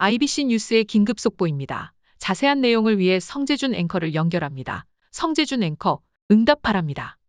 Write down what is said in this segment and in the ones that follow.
IBC 뉴스의 긴급 속보입니다. 자세한 내용을 위해 성재준 앵커를 연결합니다. 성재준 앵커, 응답하랍니다.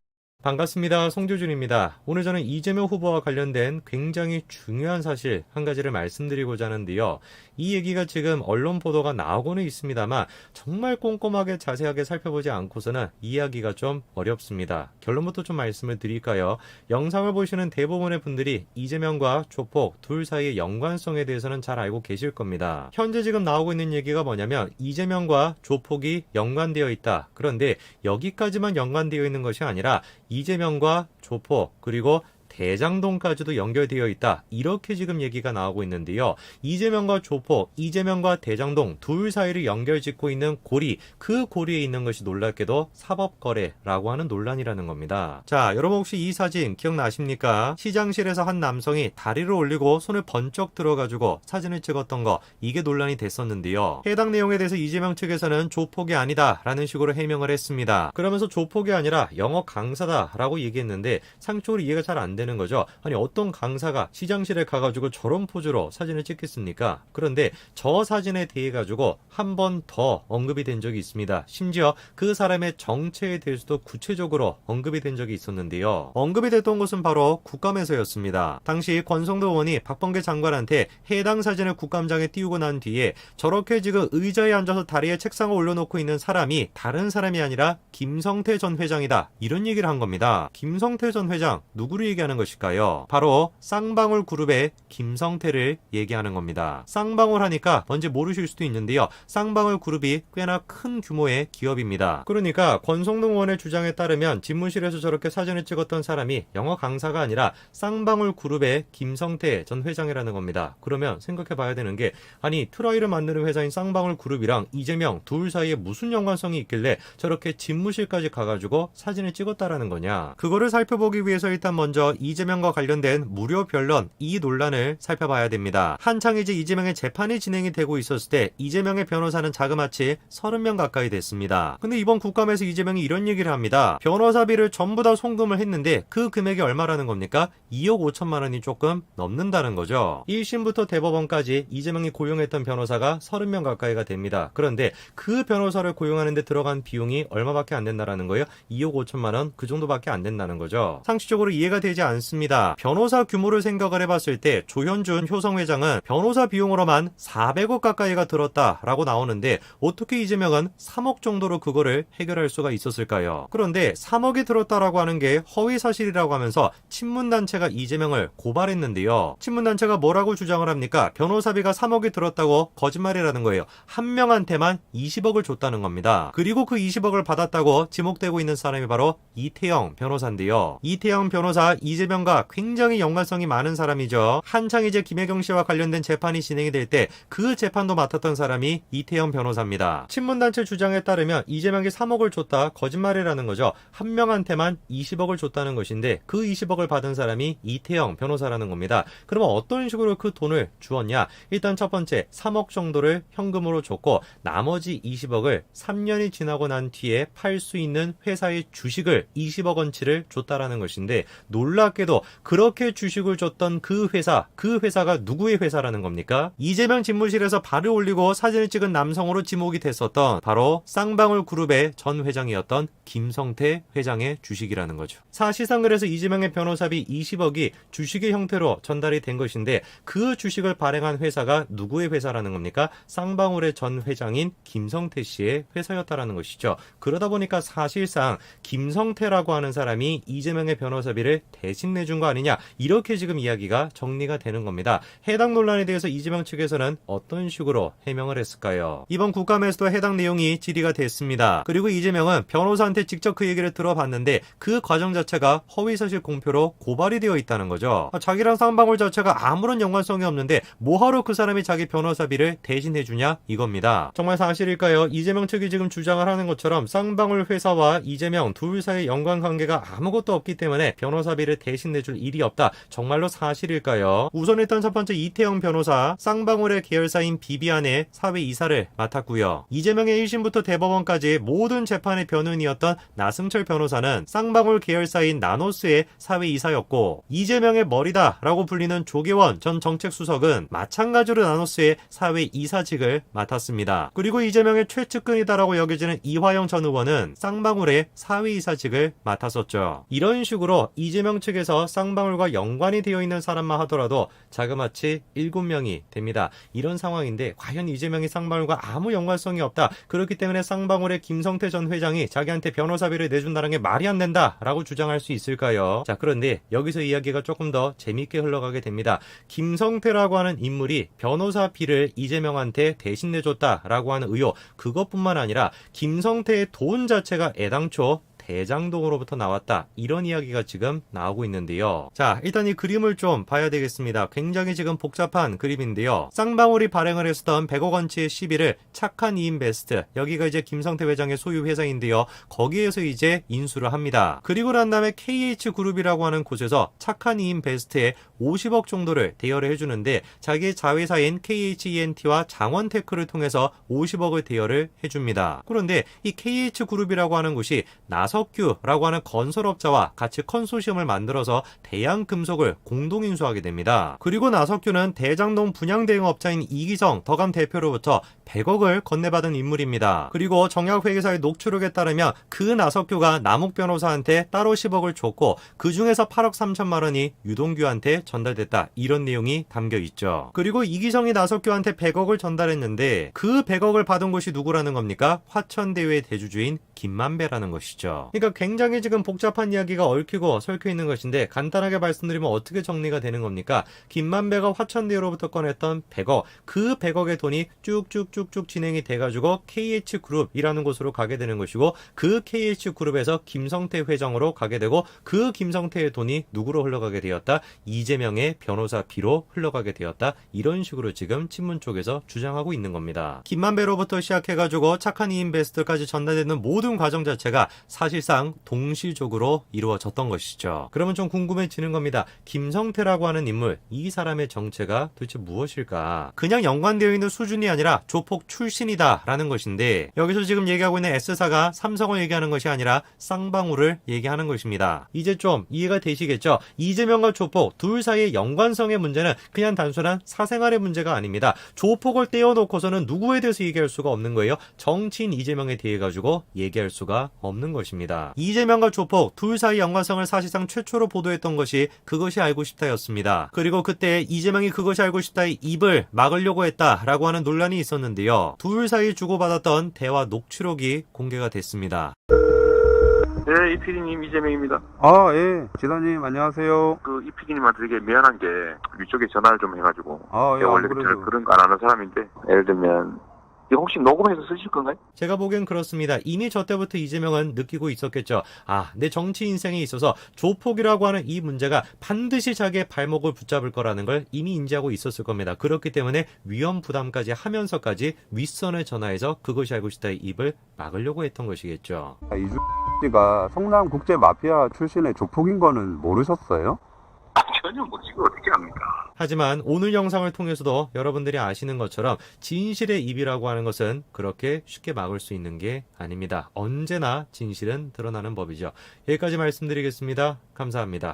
반갑습니다. 송조준입니다. 오늘 저는 이재명 후보와 관련된 굉장히 중요한 사실 한 가지를 말씀드리고자 하는데요. 이 얘기가 지금 언론 보도가 나오고는 있습니다만 정말 꼼꼼하게 자세하게 살펴보지 않고서는 이해하기가 좀 어렵습니다. 결론부터 좀 말씀을 드릴까요? 영상을 보시는 대부분의 분들이 이재명과 조폭 둘 사이의 연관성에 대해서는 잘 알고 계실 겁니다. 현재 지금 나오고 있는 얘기가 뭐냐면 이재명과 조폭이 연관되어 있다. 그런데 여기까지만 연관되어 있는 것이 아니라 이재명과 조폭 그리고 대장동까지도 연결되어 있다. 이렇게 지금 얘기가 나오고 있는데요. 이재명과 조폭, 이재명과 대장동 둘 사이를 연결짓고 있는 고리, 그 고리에 있는 것이 놀랍게도 사법거래라고 하는 논란이라는 겁니다. 자, 여러분 혹시 이 사진 기억나십니까? 시장실에서 한 남성이 다리를 올리고 손을 번쩍 들어가지고 사진을 찍었던 거, 이게 논란이 됐었는데요. 해당 내용에 대해서 이재명 측에서는 조폭이 아니다 라는 식으로 해명을 했습니다. 그러면서 조폭이 아니라 영어 강사다 라고 얘기했는데 상식적으로 이해가 잘 안 되는 거죠. 아니 어떤 강사가 시장실에 가가지고 저런 포즈로 사진을 찍겠습니까? 그런데 저 사진에 대해 가지고 한 번 더 언급이 된 적이 있습니다. 심지어 그 사람의 정체에 대해서도 구체적으로 언급이 된 적이 있었는데요. 언급이 됐던 곳은 바로 국감에서였습니다. 당시 권성도 의원이 박범계 장관한테 해당 사진을 국감장에 띄우고 난 뒤에 저렇게 지금 의자에 앉아서 다리에 책상을 올려놓고 있는 사람이 다른 사람이 아니라 김성태 전 회장이다. 이런 얘기를 한 겁니다. 김성태 전 회장 누구를 얘기하는 것일까요? 바로 쌍방울 그룹의 김성태를 얘기하는 겁니다. 쌍방울 하니까 뭔지 모르실 수도 있는데요. 쌍방울 그룹이 꽤나 큰 규모의 기업입니다. 그러니까 권성동 의원의 주장에 따르면 집무실에서 저렇게 사진을 찍었던 사람이 영어 강사가 아니라 쌍방울 그룹의 김성태 전 회장이라는 겁니다. 그러면 생각해 봐야 되는 게 아니 트라이를 만드는 회사인 쌍방울 그룹이랑 이재명 둘 사이에 무슨 연관성이 있길래 저렇게 집무실까지 가가지고 사진을 찍었다라는 거냐. 그거를 살펴보기 위해서 일단 먼저 이재명과 관련된 무료 변론 이 논란을 살펴봐야 됩니다. 한창 이제 이재명의 재판이 진행이 되고 있었을 때 이재명의 변호사는 자그마치 30명 가까이 됐습니다. 근데 이번 국감에서 이재명이 이런 얘기를 합니다. 변호사비를 전부 다 송금을 했는데 그 금액이 얼마라는 겁니까? 2억 5천만 원이 조금 넘는다는 거죠. 1심부터 대법원까지 이재명이 고용했던 변호사가 30명 가까이가 됩니다. 그런데 그 변호사를 고용하는 데 들어간 비용이 얼마밖에 안 된다는 거예요? 2억 5천만 원 그 정도밖에 안 된다는 거죠. 상식적으로 이해가 되지 않습니다. 변호사 규모를 생각을 해봤을 때 조현준 효성 회장은 변호사 비용으로만 400억 가까이가 들었다라고 나오는데 어떻게 이재명은 3억 정도로 그거를 해결할 수가 있었을까요? 그런데 3억이 들었다라고 하는 게 허위 사실이라고 하면서 친문단체가 이재명을 고발했는데요. 친문단체가 뭐라고 주장을 합니까? 변호사비가 3억이 들었다고 거짓말이라는 거예요. 한 명한테만 20억을 줬다는 겁니다. 그리고 그 20억을 받았다고 지목되고 있는 사람이 바로 이태영 변호사인데요. 이태영 변호사 이재명과 굉장히 연관성이 많은 사람이죠. 한창 이제 김혜경 씨와 관련된 재판이 진행이 될 때 그 재판도 맡았던 사람이 이태영 변호사입니다. 친문단체 주장에 따르면 이재명이 3억을 줬다 거짓말이라는 거죠. 한 명한테만 20억을 줬다는 것인데 그 20억을 받은 사람이 이태영 변호사라는 겁니다. 그러면 어떤 식으로 그 돈을 주었냐? 일단 첫 번째 3억 정도를 현금으로 줬고 나머지 20억을 3년이 지나고 난 뒤에 팔 수 있는 회사의 주식을 20억 원치를 줬다라는 것인데 놀랍게도 그렇게 주식을 줬던 그 회사가 누구의 회사라는 겁니까? 이재명 집무실에서 발을 올리고 사진을 찍은 남성으로 지목이 됐었던 바로 쌍방울 그룹의 전 회장이었던 김성태 회장의 주식이라는 거죠. 사실상 그래서 이재명의 변호사비 20억이 주식의 형태로 전달이 된 것인데 그 주식을 발행한 회사가 누구의 회사라는 겁니까? 쌍방울의 전 회장인 김성태 씨의 회사였다라는 것이죠. 그러다 보니까 사실상 김성태라고 하는 사람이 이재명의 변호사비를 대신 내준 거 아니냐 이렇게 지금 이야기가 정리가 되는 겁니다. 해당 논란에 대해서 이재명 측에서는 어떤 식으로 해명을 했을까요? 이번 국감에서도 해당 내용이 질의가 됐습니다. 그리고 이재명은 변호사한테 직접 그 얘기를 들어봤는데 그 과정 자체가 허위사실 공표로 고발이 되어 있다는 거죠. 자기랑 쌍방울 자체가 아무런 연관성이 없는데 뭐하러 그 사람이 자기 변호사비를 대신해주냐 이겁니다. 정말 사실일까요? 이재명 측이 지금 주장을 하는 것처럼 쌍방울 회사와 이재명 둘 사이의 연관관계가 아무것도 없기 때문에 변호사비를 대신 내줄 일이 없다. 정말로 사실일까요? 우선 일단 첫 번째 이태영 변호사, 쌍방울의 계열사인 비비안의 사회이사를 맡았고요. 이재명의 1심부터 대법원까지 모든 재판의 변호인이었던 나승철 변호사는 쌍방울 계열사인 나노스의 사회이사였고, 이재명의 머리다라고 불리는 조계원 전 정책수석은 마찬가지로 나노스의 사회이사직을 맡았습니다. 그리고 이재명의 최측근이다라고 여겨지는 이화영 전 의원은 쌍방울의 사회이사직을 맡았었죠. 이런 식으로 이재명 측에서 쌍방울과 연관이 되어 있는 사람만 하더라도 자그마치 7명이 됩니다. 이런 상황인데 과연 이재명이 쌍방울과 아무 연관성이 없다. 그렇기 때문에 쌍방울의 김성태 전 회장이 자기한테 변호사비를 내준다는 게 말이 안 된다라고 주장할 수 있을까요? 자, 그런데 여기서 이야기가 조금 더 재밌게 흘러가게 됩니다. 김성태라고 하는 인물이 변호사비를 이재명한테 대신 내줬다라고 하는 의혹, 그것뿐만 아니라 김성태의 돈 자체가 애당초 대장동으로부터 나왔다, 이런 이야기가 지금 나오고 있는데요. 자, 일단 이 그림을 좀 봐야 되겠습니다. 굉장히 지금 복잡한 그림인데요. 쌍방울이 발행을 했었던 100억 원치의 시비를 착한 이인베스트, 여기가 이제 김성태 회장의 소유 회사인데요. 거기에서 이제 인수를 합니다. 그리고 난 다음에 KH그룹이라고 하는 곳에서 착한 이인베스트에 50억 정도를 대여를 해주는데, 자기의 자회사인 KHENT와 장원테크를 통해서 50억을 대여를 해줍니다. 그런데 이 KH그룹이라고 하는 곳이 나석규라고 하는 건설업자와 같이 컨소시엄을 만들어서 대양금속을 공동 인수하게 됩니다. 그리고 나석규는 대장동 분양대행업자인 이기성 더감 대표로부터 100억을 건네받은 인물입니다. 그리고 정약회계사의 녹취록에 따르면 그 나석규가 남욱 변호사한테 따로 10억을 줬고, 그 중에서 8억 3천만 원이 유동규한테 전달됐다, 이런 내용이 담겨 있죠. 그리고 이기성이 나석규한테 100억을 전달했는데 그 100억을 받은 곳이 누구라는 겁니까? 화천대유의 대주주인 김만배라는 것이죠. 그러니까 굉장히 지금 복잡한 이야기가 얽히고 설켜 있는 것인데, 간단하게 말씀드리면 어떻게 정리가 되는 겁니까? 김만배가 화천대유로부터 꺼냈던 100억, 그 100억의 돈이 쭉쭉쭉쭉 진행이 돼가지고 KH그룹이라는 곳으로 가게 되는 것이고, 그 KH그룹에서 김성태 회장으로 가게 되고, 그 김성태의 돈이 누구로 흘러가게 되었다? 이재명의 변호사비로 흘러가게 되었다, 이런 식으로 지금 친문 쪽에서 주장하고 있는 겁니다. 김만배로부터 시작해가지고 착한 이인베스트까지 전달되는 모든 과정 자체가 사실상 동시적으로 이루어졌던 것이죠. 그러면 좀 궁금해지는 겁니다. 김성태라고 하는 인물, 이 사람의 정체가 도대체 무엇일까? 그냥 연관되어 있는 수준이 아니라 조폭 출신이다 라는 것인데, 여기서 지금 얘기하고 있는 S사가 삼성을 얘기하는 것이 아니라 쌍방울을 얘기하는 것입니다. 이제 좀 이해가 되시겠죠? 이재명과 조폭 둘 사이의 연관성의 문제는 그냥 단순한 사생활의 문제가 아닙니다. 조폭을 떼어놓고서는 누구에 대해서 얘기할 수가 없는 거예요. 정치인 이재명에 대해 가지고 얘기할 수가 없는 것입니다. 이재명과 조폭 둘 사이 연관성을 사실상 최초로 보도했던 것이 그것이 알고 싶다였습니다. 그리고 그때 이재명이 그것이 알고 싶다의 입을 막으려고 했다라고 하는 논란이 있었는데요. 둘 사이 주고받았던 대화 녹취록이 공개가 됐습니다. 네, 이 PD님 이재명입니다. 아, 예. 지사님, 안녕하세요. 이 PD님한테 되게 미안한 게 위쪽에 전화를 좀 해가지고. 아, 예, 제가 원래 안 그래도. 그런 거 안 하는 사람인데, 예를 들면 이거 혹시 녹음해서 쓰실 건가요? 제가 보기엔 그렇습니다. 이미 저 때부터 이재명은 느끼고 있었겠죠. 내 정치 인생에 있어서 조폭이라고 하는 이 문제가 반드시 자기의 발목을 붙잡을 거라는 걸 이미 인지하고 있었을 겁니다. 그렇기 때문에 위험 부담까지 하면서까지 윗선에 전화해서 그것이 알고 싶다의 입을 막으려고 했던 것이겠죠. 이주 씨가 성남 국제 마피아 출신의 조폭인 거는 모르셨어요? 전혀 모르지, 어떻게 합니까? 하지만 오늘 영상을 통해서도 여러분들이 아시는 것처럼 진실의 입이라고 하는 것은 그렇게 쉽게 막을 수 있는 게 아닙니다. 언제나 진실은 드러나는 법이죠. 여기까지 말씀드리겠습니다. 감사합니다.